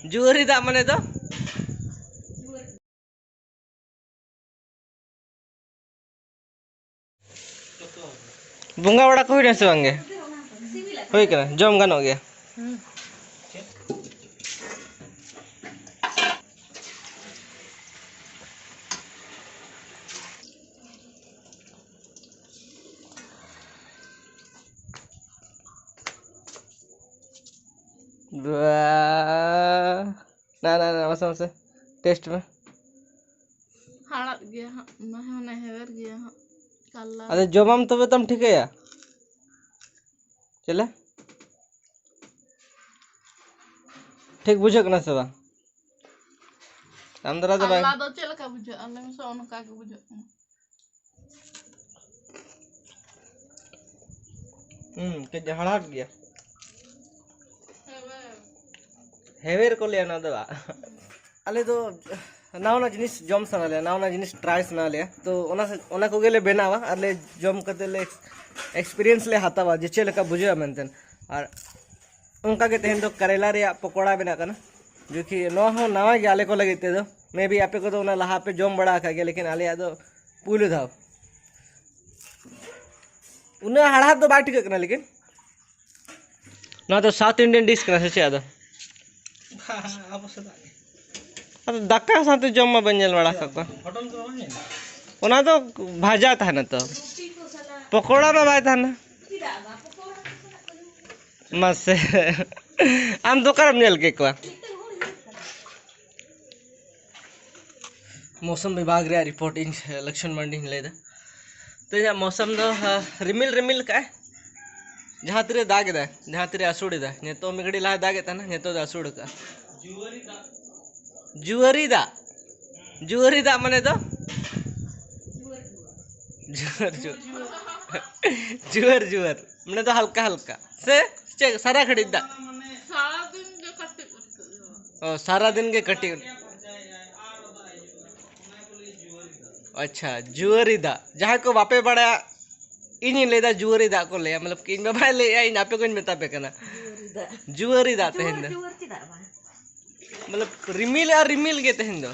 जुआरी दा माने तो बुंगा बड़ा को हुई से बांगे हुई कना जम गानो गया ना ना ना मसा टेस्ट में हालत गया मैं हेवर गया काला अरे जमाम तबे तम ठीक है या चले ठीक बुझक ना सबा अंदर दो काला दो चल का बुझ अल्लाह में सोन का बुझ के जहड़ा गया हेवेर को ले ना दवा अले तो नावना जिनिस जम सना ले नावना जिनिस ट्राई सना ले तो ओना को गेले बनावा अले जम कते ले एक्सपीरियंस ले हातावा जे चेल का बुझे मेनतेन और उनका के तेहन तो करेला रे पकोड़ा बना कना जो कि नो हो नवा के आले को लगते दो मे भी आपे को तो ना लहा पे जम बड़ा खा गया लेकिन आले दो पुल था उन्हें हड़ा तो बाटी करना लेकिन ना तो साउथ इंडियन डिश करना से ज्यादा अब दक्का साथे जम बंजल बड़ा का ओना तो भाजा था ना तो पकोड़ा में भाई था ना मस्त आम तो करम नेल के को मौसम विभाग रे रिपोर्टिंग लक्षण मंडी ले तो या मौसम दो रिमिल रिमिल का जहाँ तेरे दाग दा जहाँ तेरे असुड़ दा ने तो मिगड़ी ला दागे था ना ने तो असुड़ का जुआरी दा माने तो जुअर माने तो हल्का हल्का से सारा खड़ी दा सारा दिन के कटी अच्छा जुआरी दा जहाँ को वापे बड़ा इन लेदा जुआरी दा को ले मतलब कि इन बाबा ले इन आपे को मेता पे कना जुआरी दा तेहन मतलब रिमिल और रिमिल के तेहन दो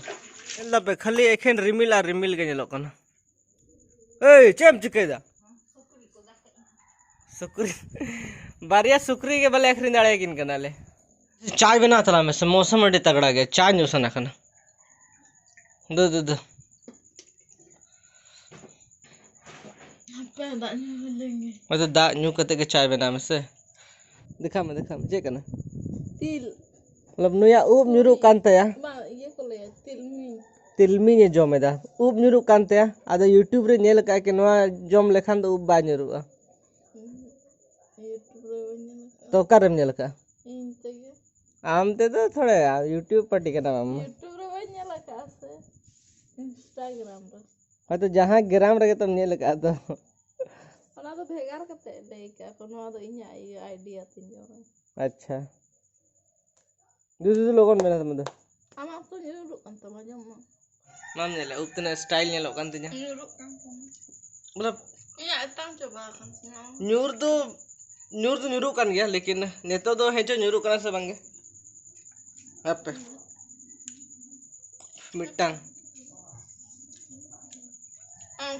एला पे खाली एखन रिमिल और रिमिल के नेलो कना ए चेम चिके दा सुकरी बारिया सुकरी के बले अखरी दाड़े किन कना ले चाय बना तला में से मौसम अड़ी तगड़ा गया चाय न्यू सना कना दो दो दो मतलब दा न्यू कते के चाय बना में से दिखा में जे कना तिल मतलब नुया उब न्यूरु कांते या ये को ले तिलमी ने जमेदा उब न्यूरु कांते या आदा यूट्यूब रे नेल का के नवा जम लेखान तो उब बा न्यूरुआ तो करम नेल का आम ते तो थोड़े यूट्यूब पर टिके ना माम यूट्यूब रे वही नेल का से इंस्टाग्राम रे हां तो जहां ग्राम रे तुम नेल का तो ओना तो भेगार कते दे का कोनो तो इnya आईडिया तीन जो अच्छा दूसरे लोगों में ना आमा तो न्यूरु अंत मजम माम नेले उतने स्टाइल नेलो कांते nya न्यूरु मतलब इnya तंग coba kan न्यूर तो न्यूरु kan गया लेकिन नेतो दो हेचो न्यूरु कना से बंगे apa मिटांग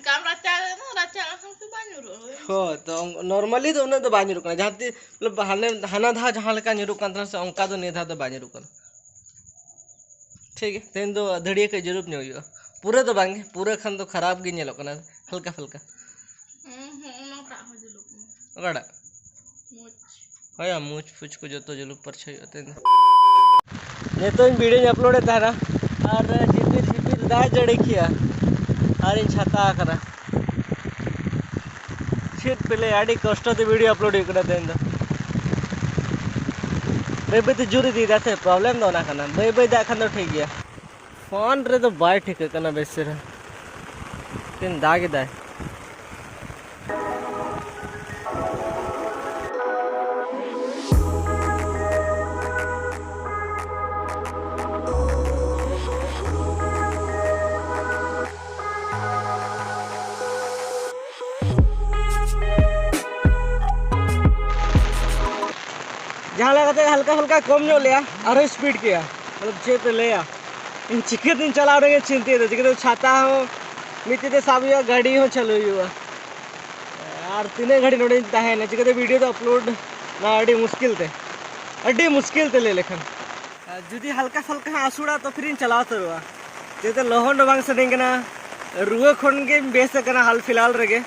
काम राचा लाngsung से बान्युरु हो तो नॉर्मली तो उन्हें तो बान्युरु कना जहां मतलब हाना धा जहां लेका न्यूरु कांतना से उनका तो नेधा तो बान्युरु कना ठीक है तेन तो धड़िए के जरूरत नहीं हुई पूरे तो बांगे पूरे खान तो खराब गी नेलो कना हल्का फुल्का गड़ा होया मूछ फुच को जो तो जलू पर छय होते ने तो इन वीडियो अपलोड था ना और झिपिर दा जड़े किया और इन छाता करा छिट पहले आड़ी कष्ट तो वीडियो अपलोड करा देन दो बे तो जुरी दी जाते प्रॉब्लम दो ना कना बे दा खान तो ठीक गया फोन रे तो बाय ठीक कना बेसर तीन दाग दा जहाँ लगाते हल्का हल्का कम जो लिया और स्पीड किया मतलब चेप लिया इन चिके दिन चला रहे चिंतित है चिके छाता हो मिट्टी साब हुआ गाड़ी हो चलो हुआ यार तीन घड़ी नोड़े तहन चिके वीडियो तो अपलोड ना अड़ी मुश्किल थे ले लेखन जुदी हल्का फल्का आसुड़ा तो फिर चलाव तरुआ जेते लहन बांग सदिंग कना रुआ खन के बेस कना हाल फिलहाल रगे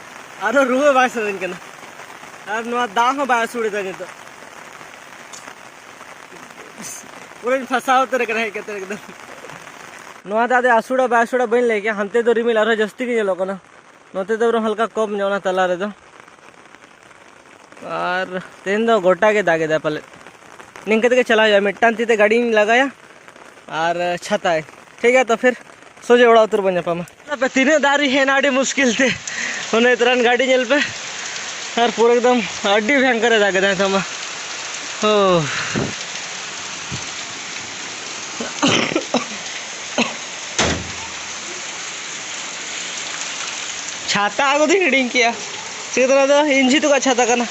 आरो रुआ बांग सदिंग कना और नवा दा हो बा आसुड़े दा नितो पूरे फसाव तरे कना के तरे एकदम नवा दादे आसुड़ा बा आसुड़ा बन ले के हंते दो रिमिल आरो जस्ती के जलो कना नोते तो हल्का कम जोना तला रे दो और तेन दो गोटा के दागे दा पले निंके के चला जाए मिट्टान तीते गाड़ी लगाया और छता है ठीक है तो फिर सोचे उड़ा उतर बन जापा तीनों दारी है ना मुश्किल थे उन्हें तरह गाड़ी चल पे और पूरा एकदम अड्डी भयंकर दागे दा तमा हो छाता आगो दी हिडिंग किया से तरह तो इंजी तो का छाता करना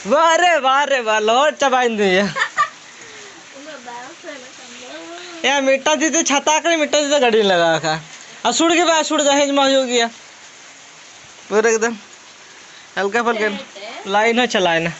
वाह रे वाह लोट चबाइन दी या मिट्टा दी छाता कर मिट्टा दी गाड़ी लगा का असुड़ के बाद असुड़ दहेज में हो गया पूरा एकदम हल्का फल्का लाइन है चलाए ना